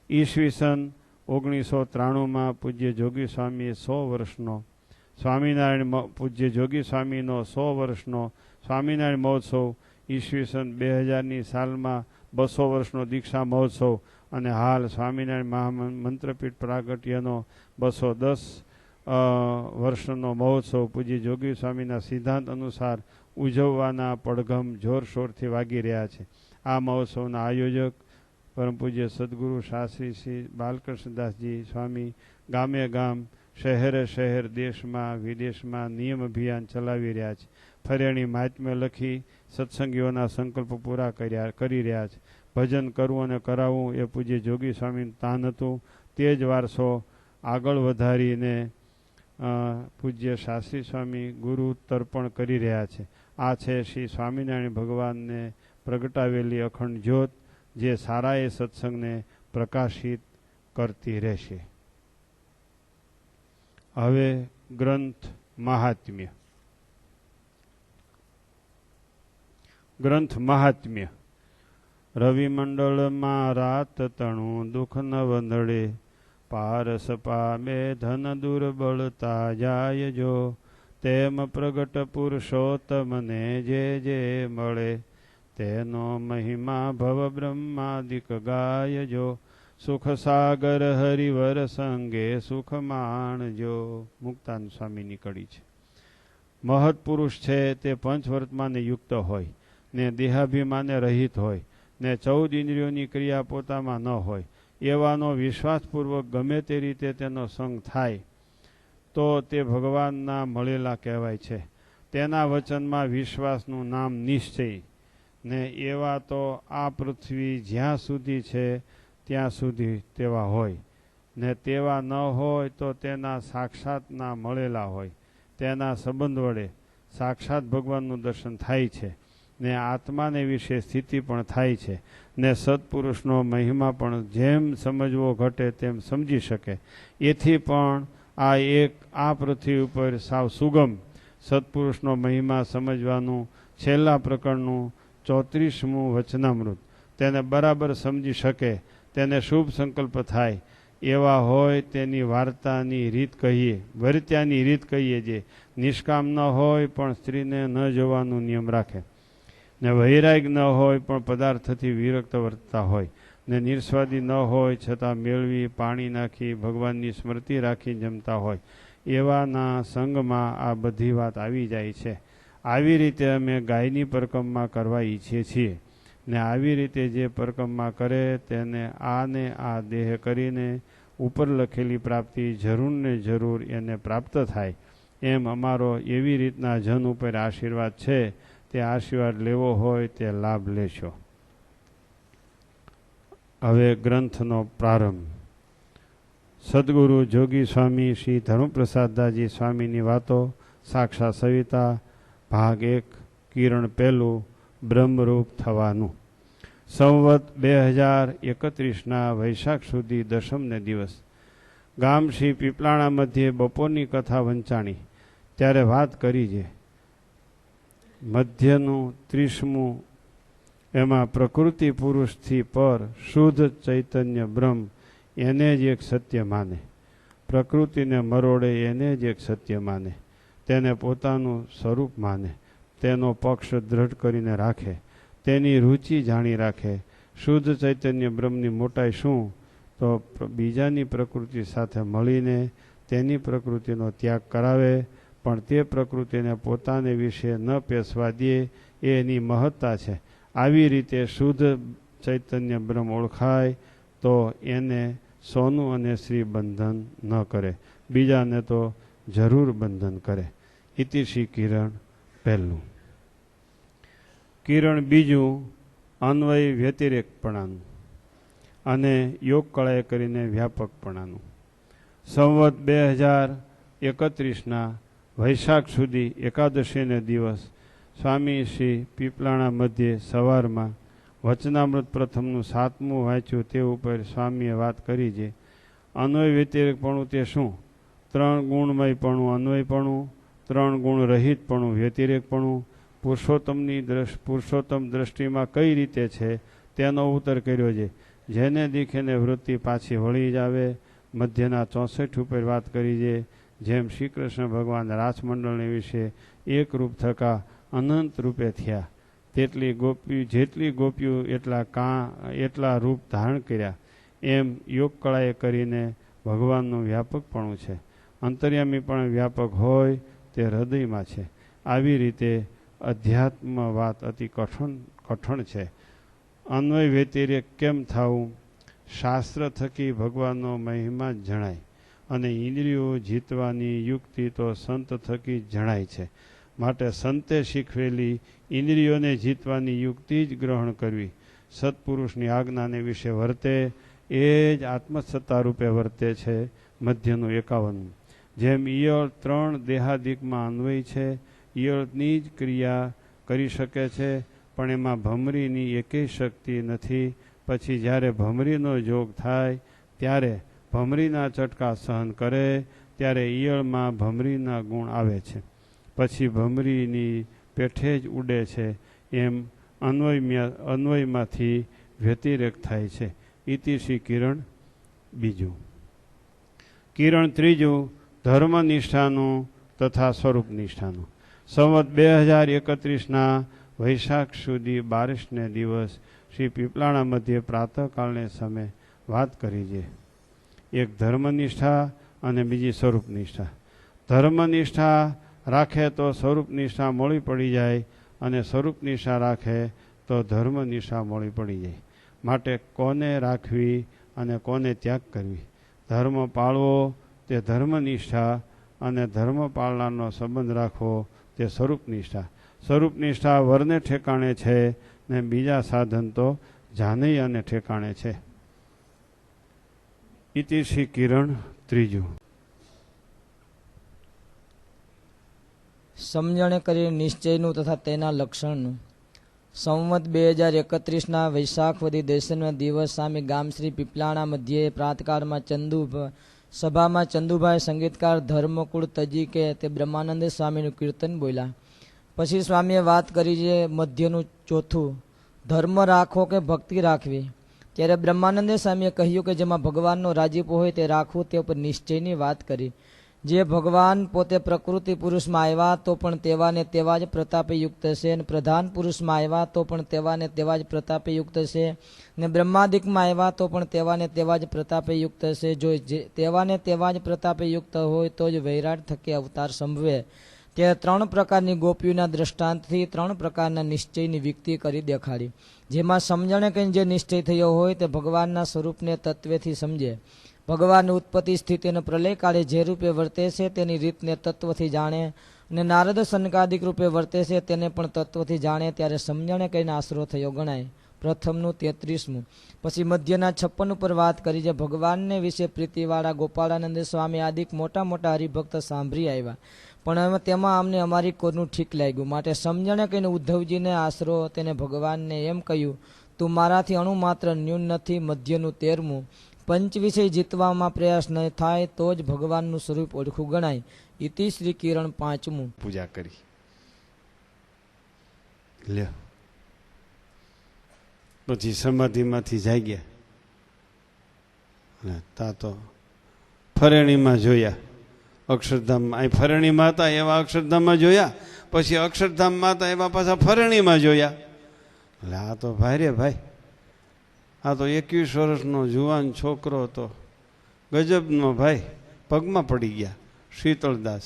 ઈસવીસન 1993માં પૂજ્ય જોગી સ્વામીએ 100 વર્ષનો સ્વામિનારાયણ પૂજ્ય જોગી સ્વામીનો 100 વર્ષનો સ્વામિનારાયણ મહોત્સવ, ઈસવીસન 2000ની સાલમાં 200 વર્ષનો દીક્ષા મહોત્સવ અને હાલ સ્વામિનારાયણ મહામંત્રપીઠ પ્રાગટ્યનો 210 વર્ષનો મહોત્સવ પૂજ્ય જોગી સ્વામીના સિદ્ધાંત અનુસાર ઉજવવાના પડઘમ જોરશોરથી વાગી રહ્યા છે. આ મહોત્સવના આયોજક પરમ પૂજ્ય સદગુરુ શાસ્ત્રી શ્રી બાલકૃષ્ણદાસજી સ્વામી ગામે ગામ શહેરે શહેર દેશમાં વિદેશમાં નિયમ અભિયાન ચલાવી રહ્યા છે. ફરેણી મહાત્મ્ય લખી સત્સંગીઓના સંકલ્પ પૂરા કરી રહ્યા છે. ભજન કરવું અને કરાવવું એ પૂજ્ય જોગી સ્વામીનું તાન હતું. તે જ વારસો આગળ વધારીને પૂજ્ય શાસ્ત્રી સ્વામી ગુરુ તર્પણ કરી રહ્યા છે. આ છે શ્રી સ્વામિનારાયણ ભગવાનને પ્રગટાવેલી અખંડ જ્યોત, જે સારાએ સત્સંગને પ્રકાશિત કરતી રહેશે. હવે ગ્રંથ મહાત્મ્ય. ગ્રંથ મહાત્મ્ય. રવિ મંડળમાં રાત તણું દુઃખ ન વંદળે, પારસ પામે ધન દુર્બળતા જાય જો, તેમ પ્રગટ પુરુષોત્તમને જે જે મળે, તેનો મહિમા ભવ બ્રહ્માદિક ગાય જો, સુખ સાગર હરિવર સંગે સુખ માણજો. મુક્તાન સ્વામીની કડી છે. મહત પુરુષ છે તે પંચવર્તમાને યુક્ત હોય ને દેહાભિમાને રહિત હોય ને 14 ઇન્દ્રિયોની ક્રિયા પોતામાં ન હોય, એવાનો વિશ્વાસપૂર્વક ગમે તે રીતે તેનો સંગ થાય તો તે ભગવાનના મળેલા કહેવાય છે. તેના વચનમાં વિશ્વાસનું નામ નિશ્ચય ને એવા તો આ પૃથ્વી જ્યાં સુધી છે ત્યાં સુધી તેવા હોય. ને તેવા ન હોય તો તેના સાક્ષાતના મળેલા હોય, તેના સંબંધ વડે સાક્ષાત ભગવાનનું દર્શન થાય છે, ને આત્માને વિશે સ્થિતિ પણ થાય છે, ને સત્પુરુષનો મહિમા પણ જેમ સમજવો ઘટે તેમ સમજી શકે. એથી પણ આ પૃથ્વી ઉપર સાવ સુગમ સત્પુરુષનો મહિમા સમજવાનું છેલ્લા પ્રકરણનું 34મું વચનામૃત તેને બરાબર સમજી શકે, તેને શુભ સંકલ્પ થાય એવા હોય તેની વાર્તાની રીત કહીએ, વર્ત્યાની રીત કહીએ, જે નિષ્કામ ન હોય પણ સ્ત્રીને ન જોવાનું નિયમ રાખે, ને વૈરાગ ન હોય પણ પદાર્થથી વિરક્ત વર્તતા હોય, ને નિર્સ્વાદી ન હોય છતાં મેળવી પાણી નાખી ભગવાનની સ્મૃતિ રાખી જમતા હોય, એવાના સંગમાં આ બધી વાત આવી જાય છે. આવી રીતે અમે ગાયની પરિક્રમા કરવા ઈચ્છીએ છીએ, ને આવી રીતે જે પરિક્રમા કરે તેને આ દેહ કરીને ઉપર લખેલી પ્રાપ્તિ જરૂર ને જરૂર એને પ્રાપ્ત થાય, એમ અમારો એવી રીતના જન ઉપર આશીર્વાદ છે. તે આશીર્વાદ લેવો હોય તે લાભ લેશો. હવે ગ્રંથનો પ્રારંભ. સદગુરુ જોગી સ્વામી શ્રી ધર્મપ્રસાદદાસજી સ્વામીની વાતો, સાક્ષાત સવિતા, ભાગ 1, કિરણ 1, બ્રહ્મરૂપ થવાનું. સંવત 2031ના વૈશાખ સુધી દશમને દિવસ ગામ શ્રી પીપલાણા મધ્યે બપોરની કથા વંચાણી ત્યારે વાત કરી છે. મધ્યનું 30મું એમાં પ્રકૃતિ પુરુષથી પર શુદ્ધ ચૈતન્ય બ્રહ્મ એને જ એક સત્ય માને, પ્રકૃતિને મરોડે એને જ એક સત્ય માને, તેને પોતાનું સ્વરૂપ માને, તેનો પક્ષ દ્રઢ કરીને રાખે, તેની રુચિ જાણી રાખે. શુદ્ધ ચૈતન્ય બ્રહ્મની મોટાઈ શું? તો બીજાની પ્રકૃતિ સાથે મળીને તેની પ્રકૃતિનો ત્યાગ કરાવે, પણ તે પ્રકૃતિને પોતાને વિશે ન પેસવા દે, એ એની મહત્તા છે. આવી રીતે શુદ્ધ ચૈતન્ય બ્રહ્મ ઓળખાય તો એને સોનું અને શ્રી બંધન ન કરે, બીજાને તો જરૂર બંધન કરે. ઇતિ શ્રી કિરણ 1. કિરણ 2 અન્વય વ્યતિરેકપણાનું અને યોગ કળાએ કરીને વ્યાપકપણાનું. સંવત 2031ના વૈશાખ સુધી એકાદશીને દિવસ સ્વામી શ્રી પીપલાણા મધ્યે સવારમાં વચનામૃત પ્રથમનું 7મું વાંચ્યું તે ઉપર સ્વામીએ વાત કરી છે. અન્વય વ્યતિરેકપણું તે શું? 3 ગુણમયપણું અન્વયપણું, 3 ગુણ રહિતપણું વ્યતિરેકપણું, પુરુષોત્તમ દ્રષ્ટિમાં કઈ રીતે છે તેનો ઉત્તર કર્યો છે. જેને દીખેને વૃત્તિ પાછી વળી જ આવે. મધ્યના 64 ઉપર વાત કરી છે. જેમ શ્રી કૃષ્ણ ભગવાન રાજમંડળને વિશે એક રૂપ થકા અનંત રૂપે થયા, જેટલી ગોપીઓ એટલા રૂપ ધારણ કર્યા, એમ યોગ કળાએ કરીને ભગવાનનું વ્યાપકપણું છે. અંતર્યામી પણ વ્યાપક હોય તે હૃદયમાં છે. આવી રીતે અધ્યાત્મ વાત અતિ કઠણ છે. અન્વય વ્યતિરેક કેમ થવું? શાસ્ત્ર થકી ભગવાનનો મહિમા જ જણાય, અને ઇન્દ્રિયો જીતવાની યુક્તિ તો સંત થકી જ જણાય છે. માટે સંતે શીખવેલી ઇન્દ્રિયોને જીતવાની યુક્તિ જ ગ્રહણ કરવી. સત્પુરુષની આજ્ઞાને વિશે વર્તે એ જ આત્મસત્તા રૂપે વર્તે છે. મધ્યનું 51. જેમ ઈયળ 3 દેહાદિકમાં અન્વય છે, ઈયળની જ ક્રિયા કરી શકે છે, પણ એમાં ભમરીની એકેય શક્તિ નથી. પછી જ્યારે ભમરીનો જોગ થાય ત્યારે ભમરીના ચટકા સહન કરે, ત્યારે ઈયળમાં ભમરીના ગુણ આવે છે, પછી ભમરીની પેઠે જ ઉડે છે. એમ અન્વયમાંથી વ્યતિરેક થાય છે. ઇતિ શ્રી કિરણ 2. કિરણ 3 ધર્મનિષ્ઠાનું તથા સ્વરૂપ નિષ્ઠાનું. સંવત 2031ના વૈશાખ સુધી 22ને દિવસ શ્રી પીપલાણા મધ્યે પ્રાતઃકાળને સમય વાત કરી છે. એક ધર્મનિષ્ઠા અને બીજી સ્વરૂપ નિષ્ઠા. ધર્મનિષ્ઠા રાખે તો સ્વરૂપ નિષ્ઠા મોડી પડી જાય, અને સ્વરૂપ નિષ્ઠા રાખે તો ધર્મનિષ્ઠા મોડી પડી જાય. માટે કોને રાખવી અને કોને ત્યાગ કરવી? ધર્મ પાળવો તે ધર્મનિષ્ઠા, અને ધર્મ પાળનારનો સંબંધ રાખવો તે સ્વરૂપ નિષ્ઠા. સ્વરૂપ નિષ્ઠા વરને ઠેકાણે છે, ને બીજા સાધન તો જાનૈયાને ઠેકાણે છે. ઇતિ શ્રી કિરણ ત્રીજું. સમજણે કરી નિશ્ચયનું તથા તેના લક્ષણનું. સંવત 2031ના વૈશાખ વદી દર્શનના દિવસ સામે ગામ શ્રી પીપલાણા મધ્યે પ્રાતકાળમાં સભામાં ચંદુભાઈ સંગીતકાર ધર્મકુળ તજી કે તે બ્રહ્માનંદ સ્વામીનું કીર્તન બોલ્યા. પછી સ્વામીએ વાત કરી છે મધ્યનું ચોથું, ધર્મ રાખવો કે ભક્તિ રાખવી. ત્યારે બ્રહ્માનંદ સ્વામીએ કહ્યું કે જેમાં ભગવાનનો રાજીપો હોય તે રાખવું, તે ઉપર નિશ્ચયની વાત કરી. જે ભગવાન પોતે પ્રકૃતિ પુરુષમાં આવ્યા તો પણ તેવા ને તેવા જ પ્રતાપે યુક્ત છે, અને પ્રધાન પુરુષમાં આવ્યા તો પણ તેવા ને તેવા જ પ્રતાપે યુક્ત છે, ને બ્રહ્માદિકમાં આવ્યા તો પણ તેવા ને તેવા જ પ્રતાપે યુક્ત છે. જો તેવા ને તેવા જ પ્રતાપે યુક્ત હોય તો જ વૈરાટ થકી અવતાર સંભવે. ત્યારે 3 પ્રકારની ગોપીઓના દ્રષ્ટાંતથી 3 પ્રકારના નિશ્ચયની વિકૃતિ કરી દેખાડી. જેમાં સમજણે કઈ જે નિશ્ચય થયો હોય તે ભગવાનના સ્વરૂપને તત્વેથી સમજે. ભગવાનની ઉત્પત્તિ સ્થિતિ અને પ્રલય કાળે જે રૂપે વર્તે છે તેની રીતને તત્વથી જાણે, અને નારદ સનકાદિક રૂપે વર્તે છે તેને પણ તત્વથી જાણે. ત્યારે સમજણે કઈને આશરો થયો ગણાય. પ્રથમનું 33મું. પછી મધ્યના 56 ઉપર વાત કરી છે ભગવાનને વિશે પ્રીતિવાળા ગોપાળાનંદ સ્વામી આદિક મોટા મોટા હરિભક્ત સાંભળી આવ્યા, પણ તેમાં અમને અમારી કોરનું ઠીક લાગ્યું. માટે સમજણે કહીને ઉદ્ધવજીને આશરો તેને ભગવાનને એમ કહ્યું, તું મારાથી અણુ માત્ર ન્યૂન નથી. મધ્યનું 13મું. પંચ વિષય જીતવામાં પ્રયાસ ન થાય તો જ ભગવાનનું સ્વરૂપ ઓળખું ગણાય. ઇતિ શ્રી કિરણ 5મું. પૂજા કરી લ્યો. પછી સમાધિમાંથી જાગ્યા, તા તો ફરેણીમાં જોયા. અક્ષરધામ અહીં ફરેણીમાં હતા એવા અક્ષરધામમાં જોયા, પછી અક્ષરધામમાં હતા એવા પાછા ફરેણીમાં જોયા. એટલે આ તો ભાઈ રે ભાઈ, આ તો 21 વર્ષનો જુવાન છોકરો હતો, ગજબનો ભાઈ. પગમાં પડી ગયા શીતળદાસ,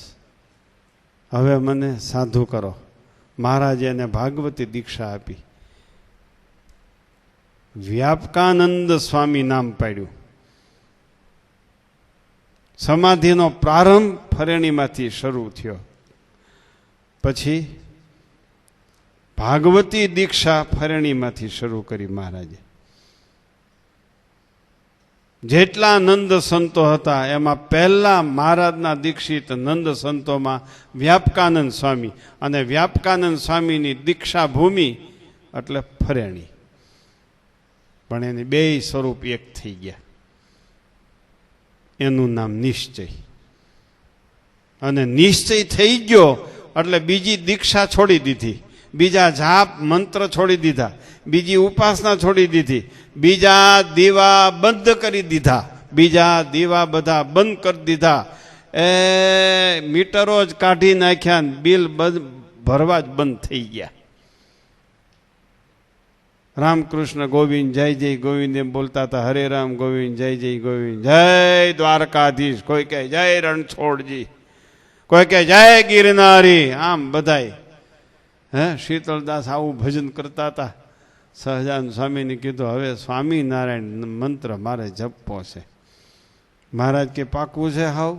હવે મને સાધુ કરો. મહારાજે એને ભાગવતી દીક્ષા આપી. વ્યાપકાનંદ સ્વામી નામ પાડ્યું. સમાધિનો પ્રારંભ ફરેણીમાંથી શરૂ થયો. પછી ભાગવતી દીક્ષા ફરેણીમાંથી શરૂ કરી મહારાજે. જેટલા નંદ સંતો હતા એમાં પહેલા મહારાજના દીક્ષિત નંદ સંતોમાં વ્યાપકાનંદ સ્વામી, અને વ્યાપકાનંદ સ્વામીની દીક્ષા ભૂમિ એટલે ફરેણી. પણ એને 2 સ્વરૂપ એક થઈ ગયા. એનું નામ નિશ્ચય. અને નિશ્ચય થઈ ગયો એટલે બીજી દીક્ષા છોડી દીધી, બીજા જાપ મંત્ર છોડી દીધા, બીજી ઉપાસના છોડી દીધી, બીજા દીવા બંધ કરી દીધા, બીજા દીવા બધા બંધ કરી દીધા. એ મીટરો જ કાઢી નાખ્યા, બિલ ભરવા જ બંધ થઈ ગયા. રામકૃષ્ણ ગોવિંદ જય જય ગોવિંદ એમ બોલતા હતા. હરે રામ ગોવિંદ જય જય ગોવિંદ, જય દ્વારકાધીશ, કોઈ કહે જય રણછોડજી, કોઈ કહે જય ગિરનારી. આમ બધાય શીતળદાસ આવું ભજન કરતા હતા. સહજાનંદ સ્વામીને કીધું હવે સ્વામિનારાયણ મંત્ર મારે જપવો છે. મહારાજ કે પાકું છે હાવ?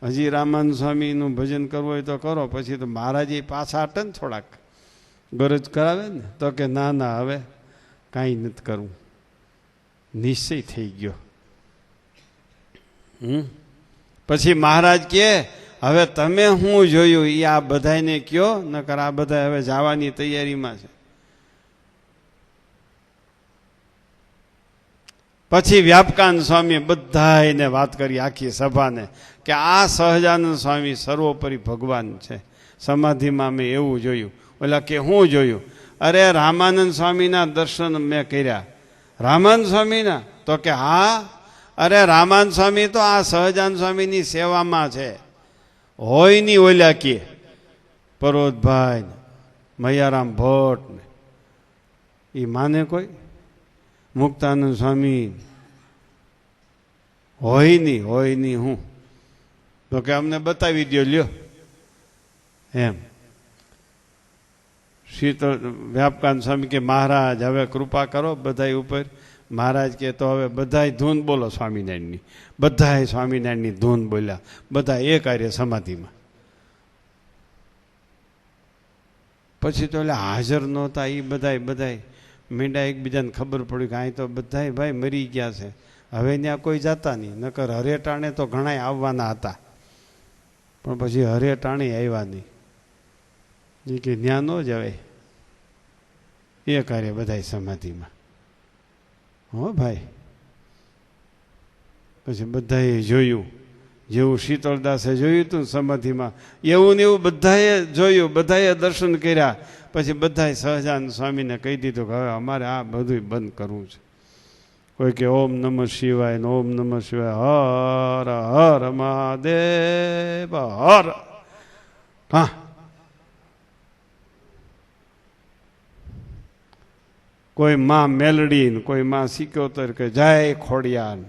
હજી રામાનંદ સ્વામીનું ભજન કરવું હોય તો કરો. પછી તો મહારાજ પાછા હટે ને થોડાક ગરજ કરાવે ને, તો કે ના ના હવે કાંઈ નથી કરવું, નિશ્ચય થઈ ગયો. પછી મહારાજ કે હવે તમે શું જોયું એ આ બધાને કયો, નકર આ બધા હવે જવાની તૈયારીમાં છે. પછી વ્યાપકાનંદ સ્વામીએ બધાને વાત કરી, આખી સભાને, કે આ સહજાનંદ સ્વામી સર્વોપરી ભગવાન છે. સમાધિમાં મેં એવું જોયું. ઓલા કે હું જોયું? અરે રામાનંદ સ્વામીના દર્શન મેં કર્યા. રામાનંદ સ્વામીના? તો કે હા. અરે રામાનંદ સ્વામી તો આ સહજાનંદ સ્વામીની સેવામાં છે. હોય નહીં ઓલ્યા કે પરોતભાઈ મૈયારામ ભટ્ટ ને એ માને કોઈ? મુક્તાનંદ સ્વામી હોય નહીં હું? તો કે અમને બતાવી દો લ્યો એમ. શીતળ વ્યાપકાનંદ સ્વામી કે મહારાજ હવે કૃપા કરો બધાય ઉપર. મહારાજ કે તો હવે બધાય ધૂન બોલો સ્વામિનારાયણની. બધાય સ્વામિનારાયણની ધૂન બોલ્યા, બધા એક આર્ય સમાધિમાં. પછી તો એટલે હાજર નહોતા એ બધાય મીંડા એકબીજાને ખબર પડી કે અહીં તો બધાય ભાઈ મરી ગયા છે, હવે ત્યાં કોઈ જતા નહીં, નકર હરેટાણે તો ઘણાય આવવાના હતા, પણ પછી હરેટાણે આવ્યા નહીં. એ કે ત્યાં ન જવાય, એ કાર્ય બધાય સમાધિમાં. હો ભાઈ, પછી બધાએ જોયું, જેવું શીતળદાસે જોયું હતું સમાધિમાં, એવું ને એવું બધાએ જોયું, બધાએ દર્શન કર્યા. પછી બધાએ સહજાનંદ સ્વામીને કહી દીધું કે હવે અમારે આ બધું બંધ કરવું છે. કોઈ કે ઓમ નમઃ શિવાય ને ઓમ નમઃ શિવાય, હર હર મહાદેવ હર. હા, કોઈ માં મેલડી ને કોઈ માં સિકોતર કે જય ખોડિયાર,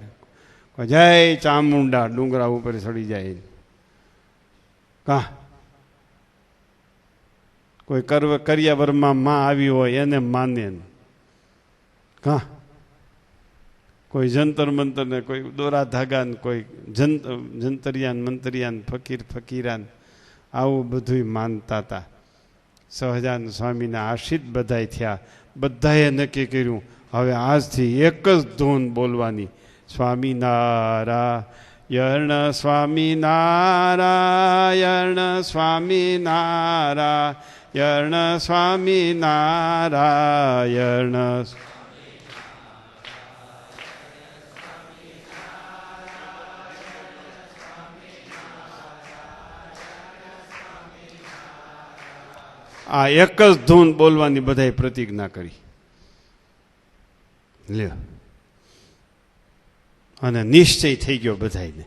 જય ચામુંડા, ડુંગરા ઉપર ચડી જાય. કા કોઈ કરિયાવરમાં માં આવી હોય એને માને. કા કોઈ જંતર મંતર ને કોઈ દોરા ધાગા ને કોઈ જંતરિયાન મંતરિયાન ફકીર ફકીરાન આવું બધું માનતા હતા. સહજાનંદ સ્વામીના આશિત બધાય થયા. બધાએ નક્કી કર્યું હવે આજથી એક જ ધૂન બોલવાની, સ્વામિનારાયણ સ્વામિનારાયણ સ્વામિનારાયણ સ્વામિનારાયણ. આ એક જ ધૂન બોલવાની બધાએ પ્રતિજ્ઞા કરી લ્યો, અને નિશ્ચય થઈ ગયો બધાને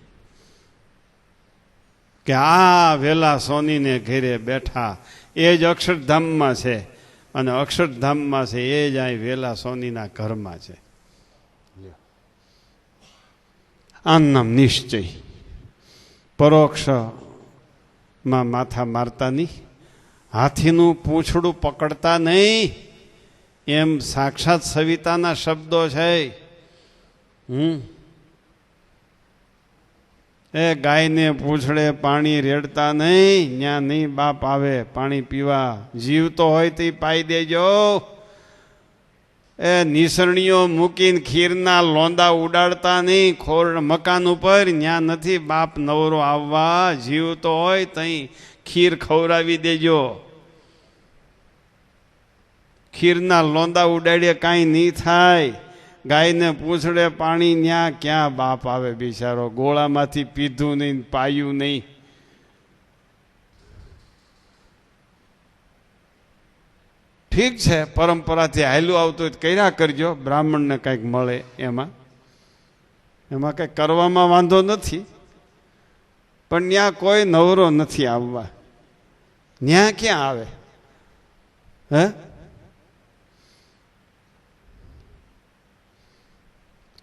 કે આ વેલા સોનીને ઘેરે બેઠા એ જ અક્ષરધામમાં છે, અને અક્ષરધામમાં છે એ જ આ વેલા સોનીના ઘરમાં છે. આનું નામ નિશ્ચય. પરોક્ષમાં માથા મારતા નહીં, હાથીનું પૂંછડું પકડતા નહીં, એમ સાક્ષાત સવિતાના શબ્દો છે. એ ગાયને પૂંછડે પાણી રેડતા નહીં, ત્યાં નહીં બાપ આવે પાણી પીવા, જીવતો હોય તો પાઈ દેજો. એ નિસરણીઓ મૂકીને ખીરના લોંદા ઉડાડતા નહીં ખોર મકાન ઉપર, ત્યાં નથી બાપ નવરો આવવા, જીવતો હોય તઈ ખીર ખવડાવી દેજો. ખીરના લોંદા ઉડાડીએ કાંઈ નહીં થાય. ગાયને પૂંછડે પાણી ન્યા ક્યાં બાપ આવે બિચારો, ગોળામાંથી પીધું નહીં પાયું નહીં. ઠીક છે, પરંપરાથી હાલ્યું આવતું હોય કર્યા કરજો, બ્રાહ્મણને કંઈક મળે એમાં કંઈક કરવામાં વાંધો નથી, પણ ત્યાં કોઈ નવરો નથી આવવા. ત્યાં ક્યાં આવે? હે,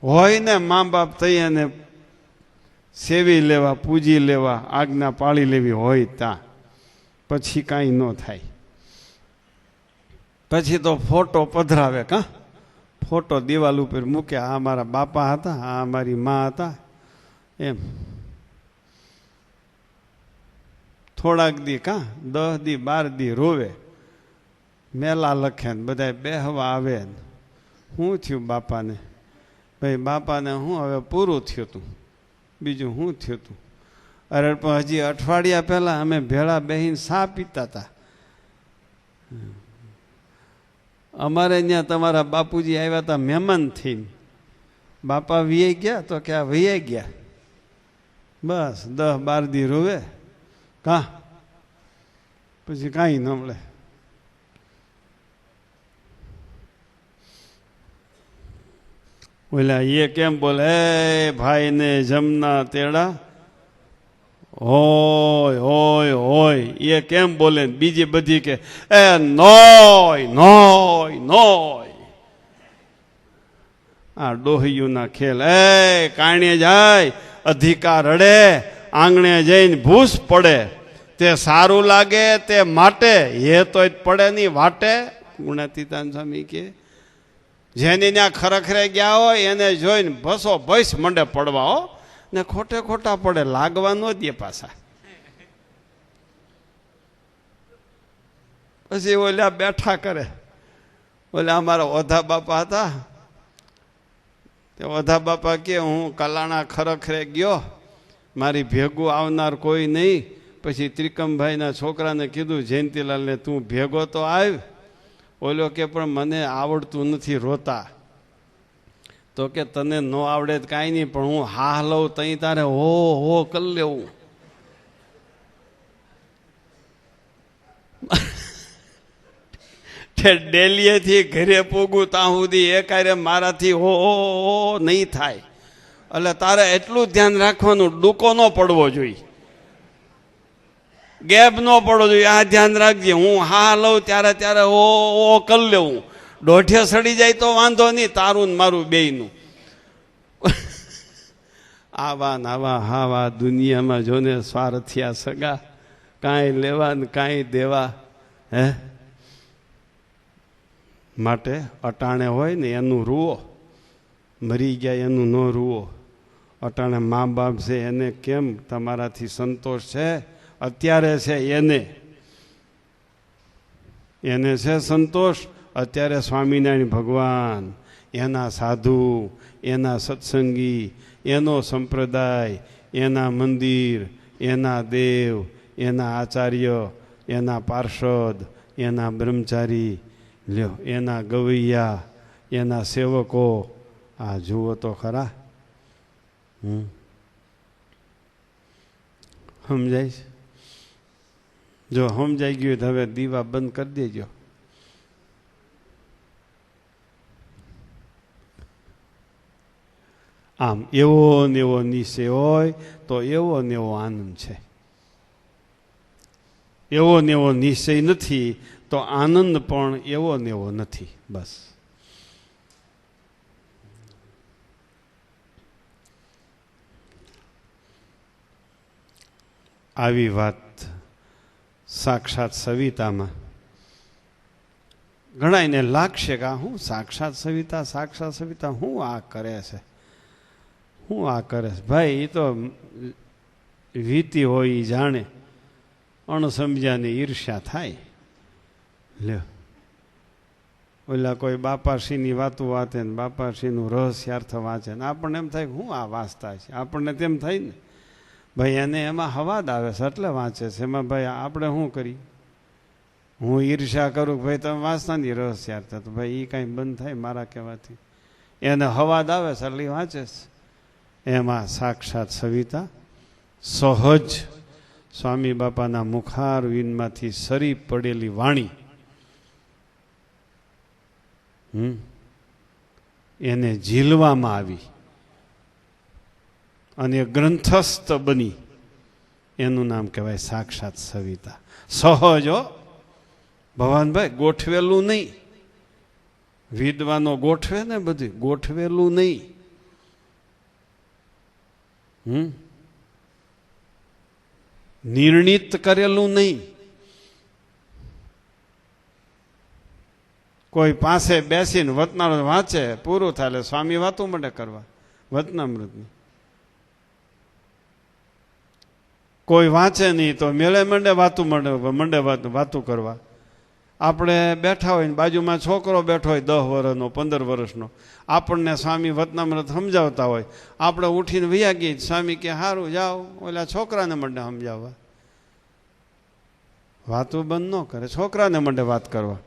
હોય ને મા બાપ થઈ અને સેવી લેવા, પૂજી લેવા, આજ્ઞા પાળી લેવી હોય ત્યાં, પછી કાંઈ ન થાય. પછી તો ફોટો પધરાવે, કા ફોટો દિવાલ ઉપર મૂકે, આ મારા બાપા હતા, આ મારી મા હતા, એમ. થોડાક દી 10 દી 12 દી રોવે, મેલા લખે ને બધા બેહવા આવે. શું થયું બાપાને? ભાઈ બાપાને હું હવે પૂરું થયું હતું, બીજું શું થયું હતું? અરે પણ હજી અઠવાડિયા પહેલા અમે ભેળા બેહીને સા પીતા હતા. અમારે ત્યાં તમારા બાપુજી આવ્યા હતા મહેમાન થઈને, બાપા વિયાઈ ગયા તો કે આ વૈયાઈ ગયા. બસ 10-12 દી રોવે, પછી કાંઈ ન મળે. ઓલા એ કેમ બોલે, એ ભાઈને જમના તેડા હોય હોય હોય, એ કેમ બોલે? બીજી બધી કે એ નોય નોય નોય. આ ડોહિયુના ખેલ. એ કાણે જાય અધિકાર અડે, આંગણે જઈને ભૂસ પડે, તે સારું લાગે તે માટે, એ તો પડે નહીં વાટે. ગુણાતીતાન સ્વામી કે જેની ત્યાં ખરેખરે ગયા હોય એને જોઈને ભસો ભૈસ મંડે પડવા, હો ને ખોટે ખોટા પડે, લાગવા ન દે પાછા. પછી ઓલા બેઠા કરે. ઓલા અમારા ઓધા બાપા હતા, તે વધા બાપા કે હું કલાણા ખરખરે ગયો, મારી ભેગું આવનાર કોઈ નહીં. પછી ત્રિકમભાઈના છોકરાને કીધું, જયંતિલાલને, તું ભેગો તો આવ. ઓલો કે પણ મને આવડતું નથી રોતા. તો કે તને ન આવડે તો કાંઈ નહીં, પણ હું હા લઉં તઈ તારે હો કરી લેવું. ડેલીએથી ઘરે પોગું ત્યાં સુધી એ કાર્ય મારાથી હો નહીં થાય. એટલે તારે એટલું ધ્યાન રાખવાનું, ડૂકો ન પડવો જોઈએ, ગેપ ન પડવો જોઈએ. આ ધ્યાન રાખજે, હું હા લઉં ત્યારે ઓ કરી લેવું. દોઢે સડી જાય તો વાંધો નહીં, તારું ને મારું બેયનું. આવા નાવા હાવા દુનિયામાં જોને સ્વાર્થિયા સગા, કાંઈ લેવા ને કાંઈ દેવા. હે માટે અટાણે હોય ને એનું રૂવો, મરી ગયા એનું ન રૂવો. અટાણે મા બાપ છે એને કેમ તમારાથી સંતોષ છે? અત્યારે છે એને છે સંતોષ. અત્યારે સ્વામિનારાયણ ભગવાન, એના સાધુ, એના સત્સંગી, એનો સંપ્રદાય, એના મંદિર, એના દેવ, એના આચાર્ય, એના પાર્ષદ, એના બ્રહ્મચારી, લ્યો એના ગવૈયા, એના સેવકો. આ જુઓ તો ખરા. સમજાય છે? જો સમજાઈ ગયું તો હવે દીવા બંધ કરી દેજો. આમ એવો ને એવો નિશ્ચય હોય તો એવો ને એવો આનંદ છે. એવો ને એવો નિશ્ચય નથી તો આનંદ પણ એવો ને એવો નથી. બસ આવી વાત સાક્ષાત સવિતામાં ઘણાને લાગશે કે હું સાક્ષાત સવિતા હું આ કરે છે, હું આ કરે છે. ભાઈ એ તો વીતી હોય એ જાણે, અણસમજાને ઈર્ષ્યા થાય. લ્યો ઓલા કોઈ બાપાશ્રીની વાતો વાંચે ને બાપાશ્રીનું રહસ્યાર્થ વાંચે ને આપણને એમ થાય કે હું આ વાંચતા છે. આપણને તેમ થાય ને ભાઈ એને એમાં હવાદ આવે છે એટલે વાંચે છે. એમાં ભાઈ આપણે શું કરી? હું ઈર્ષ્યા કરું ભાઈ તમે વાંચતા નહીં રહસ્યાર્થ, તો ભાઈ એ કાંઈ બંધ થાય મારા કહેવાથી? એને હવાદ આવે છે એટલે વાંચે છે. એમાં સાક્ષાત સવિતા સહજ સ્વામી બાપાના મુખારવિંદમાંથી સરી પડેલી વાણી એને ઝીલવામાં આવી અને ગ્રંથસ્થ બની. એનું નામ કહેવાય સાક્ષાત સવિતા. સહજ હો ભવાનભાઈ, ગોઠવેલું નહીં. વિદ્વાનો ગોઠવે ને બધું, ગોઠવેલું નહીં. નિર્ણિત કરેલું નહીં. કોઈ પાસે બેસીને વતનામૃત વાંચે, પૂરું થાય એટલે સ્વામી વાતું મંડે કરવા વતનામૃતની. કોઈ વાંચે નહીં તો મેળે મંડે વાતું કરવા. આપણે બેઠા હોય ને બાજુમાં છોકરો બેઠો હોય 10 વર્ષનો 15 વર્ષનો, આપણને સ્વામી વતનામૃત સમજાવતા હોય, આપણે ઉઠીને વૈયા ગઈ, સ્વામી કે સારું જાઓ ઓલા છોકરાને મંડે સમજાવવા. વાતું બંધ ન કરે, છોકરાને મંડે વાત કરવા.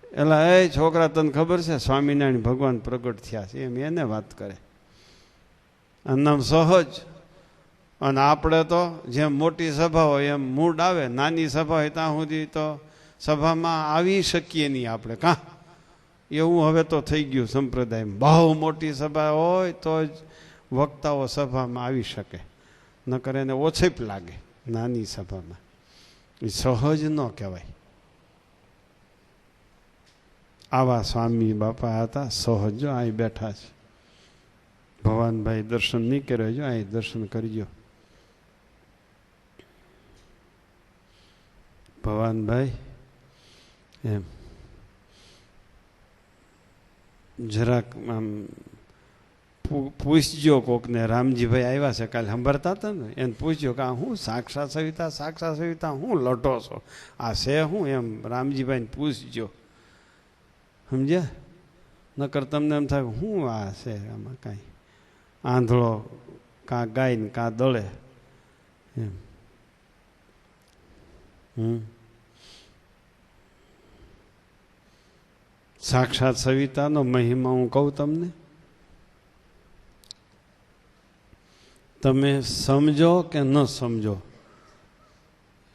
એટલે એ છોકરા તને ખબર છે સ્વામિનારાયણ ભગવાન પ્રગટ થયા છે, એમ એને વાત કરે. નામ સહજ. અને આપણે તો જેમ મોટી સભા હોય એમ મૂડ આવે, નાની સભા હોય ત્યાં સુધી તો સભામાં આવી શકીએ નહીં આપણે. કાં એવું હવે તો થઈ ગયું સંપ્રદાયમાં. બહુ મોટી સભા હોય તો જ વક્તાઓ સભામાં આવી શકે, નકર એને ઓછપ લાગે નાની સભામાં. એ સહજ ન કહેવાય. આવા સ્વામી બાપા હતા સહજ. અહીં બેઠા છે ભવાનભાઈ, દર્શન નહીં કર્યો જો અહીં દર્શન કરજો. ભવાનભાઈ એમ જરાક આમ પૂછજો કોકને. રામજીભાઈ આવ્યા છે કાલે સાંભળતા હતા ને, એને પૂછજો કે હું સાક્ષાત સવિતા હું લટો છો, આ છે હું? એમ રામજીભાઈને પૂછજો. સમજ્યા? નકર તમને એમ થાય શું આ છે આમાં કાંઈ આંધળો કાં ગાય ને કાં દળે એમ. સાક્ષાત સવિતાનો મહિમા હું કહું તમને, તમે સમજો કે ન સમજો,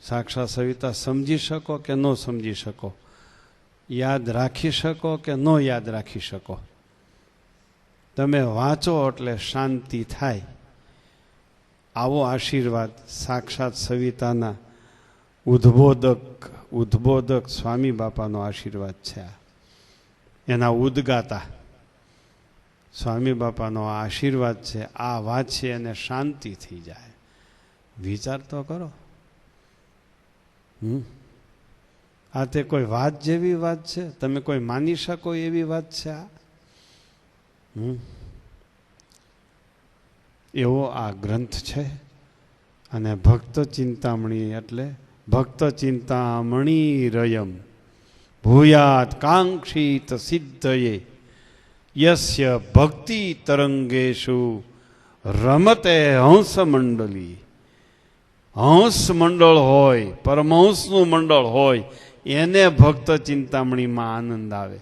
સાક્ષાત સવિતા સમજી શકો કે ન સમજી શકો, યાદ રાખી શકો કે ન યાદ રાખી શકો, તમે વાંચો એટલે શાંતિ થાય. આવો આશીર્વાદ સાક્ષાત સવિતાના ઉદ્બોધક સ્વામી બાપાનો આશીર્વાદ છે. એના ઉદ્ગાતા સ્વામી બાપાનો આશીર્વાદ છે. આ વાત છે એને શાંતિ થઈ જાય. વિચાર તો કરો. આ તે કોઈ વાત જેવી વાત છે? તમે કોઈ માની શકો એવી વાત છે આ? એવો આ ગ્રંથ છે. અને ભક્ત ચિંતામણી એટલે ભક્ત ચિંતામણી રયમ ભૂયાત કાંક્ષિત સિદ્ધયે યસ્ય ભક્તિ તરંગેશુ રમતે હંસ મંડલી. હંસ મંડળ હોય, પરમહંસનું મંડળ હોય, એને ભક્ત ચિંતામણીમાં આનંદ આવે.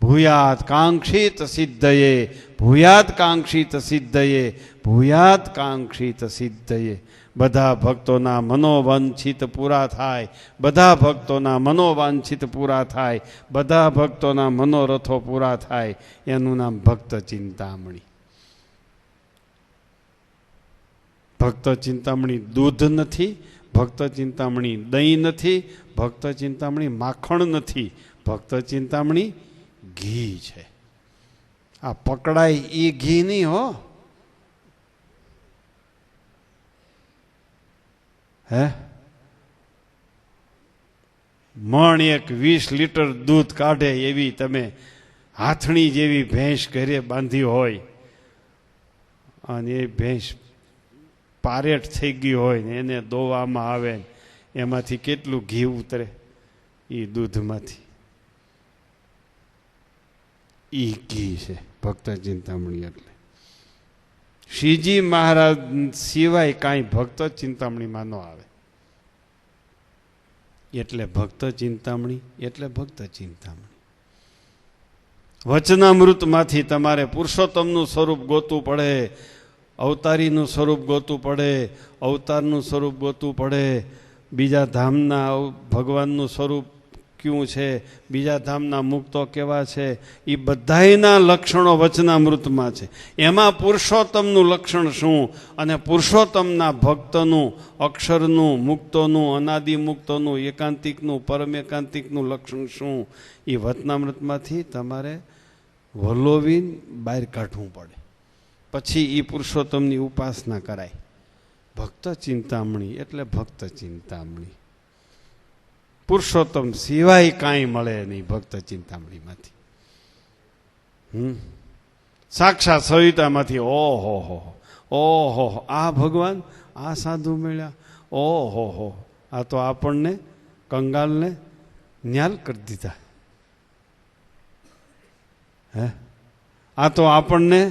ભૂયાત કાંક્ષિત સિદ્ધયે, ભૂયાત કાંક્ષિત સિદ્ધયે, ભૂયાત કાંક્ષિત સિદ્ધયે. બધા ભક્તોના મનોવાંછિત પૂરા થાય, બધા ભક્તોના મનોવાંછિત પૂરા થાય, બધા ભક્તોના મનોરથો પૂરા થાય. એનું નામ ભક્ત ચિંતામણી. ભક્ત ચિંતામણી દૂધ નથી, ભક્ત ચિંતામણી દહીં નથી, ભક્ત ચિંતામણી માખણ નથી, ભક્ત ચિંતામણી ઘી છે. આ પકડાય એ ઘી નહીં હો. હે મણ 20 લીટર દૂધ કાઢે એવી તમે હાથણી જેવી ભેંસ ઘરે બાંધી હોય અને એ ભેંસ પારેટ થઈ ગઈ હોય ને એને દોવામાં આવે, એમાંથી કેટલું ઘી ઉતરે એ દૂધમાંથી. એ ઘી છે ભક્ત ચિંતામણી. એટલે શ્રીજી મહારાજ સિવાય કાંઈ ભક્ત ચિંતામણીમાં ન આવે. એટલે ભક્ત ચિંતામણી એટલે ભક્ત ચિંતામણી. વચનામૃતમાંથી તમારે પુરુષોત્તમનું સ્વરૂપ ગોતવું પડે, અવતારીનું સ્વરૂપ ગોતવું પડે, અવતારનું સ્વરૂપ ગોતવું પડે, બીજા ધામના ભગવાનનું સ્વરૂપ ક્યું છે, બીજા ધામના મુક્તો કેવા છે, એ બધાયના લક્ષણો વચનામૃતમાં છે. એમાં પુરુષોત્તમનું લક્ષણ શું અને પુરુષોત્તમના ભક્તનું, અક્ષરનું, મુક્તોનું, અનાદિ મુક્તોનું, એકાંતિકનું, પરમ એકાંતિકનું લક્ષણ શું, એ વચનામૃતમાંથી તમારે વલોવીને બહાર કાઢવું પડે. પછી એ પુરુષોત્તમની ઉપાસના કરાય. ભક્ત ચિંતામણી એટલે ભક્ત ચિંતામણી. પુરુષોત્તમ સિવાય કાંઈ મળે નહીં ભક્ત ચિંતામણીમાંથી. સાક્ષાત સવિતામાંથી ઓહો હો, ઓહો, આ ભગવાન, આ સાધુ મળ્યા, ઓહો હો, આ તો આપણને કંગાલને ન્યાલ કરી દીધા. હે, આ તો આપણને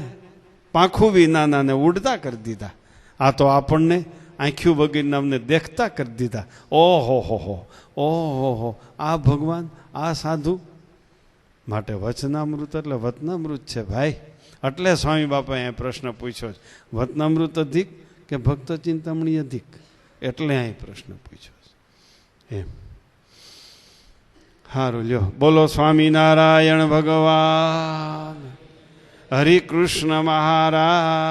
પાંખું વિનાનાને ઉડતા કરી દીધા. આ તો આપણને આંખ્યું વગરના અમને દેખતા કરી દીધા. ઓહો હો, ઓહો હો, આ ભગવાન, આ સાધુ. માટે વચનામૃત એટલે વચનામૃત છે ભાઈ. એટલે સ્વામી બાપાએ અહીં પ્રશ્ન પૂછ્યો છે, વચનામૃત અધિક કે ભક્ત ચિંતામણી અધિક? એટલે અહીં પ્રશ્ન પૂછ્યો છે એમ. સારું લ્યો, બોલો સ્વામિનારાયણ ભગવાન, હરિકૃષ્ણ મહારાજની.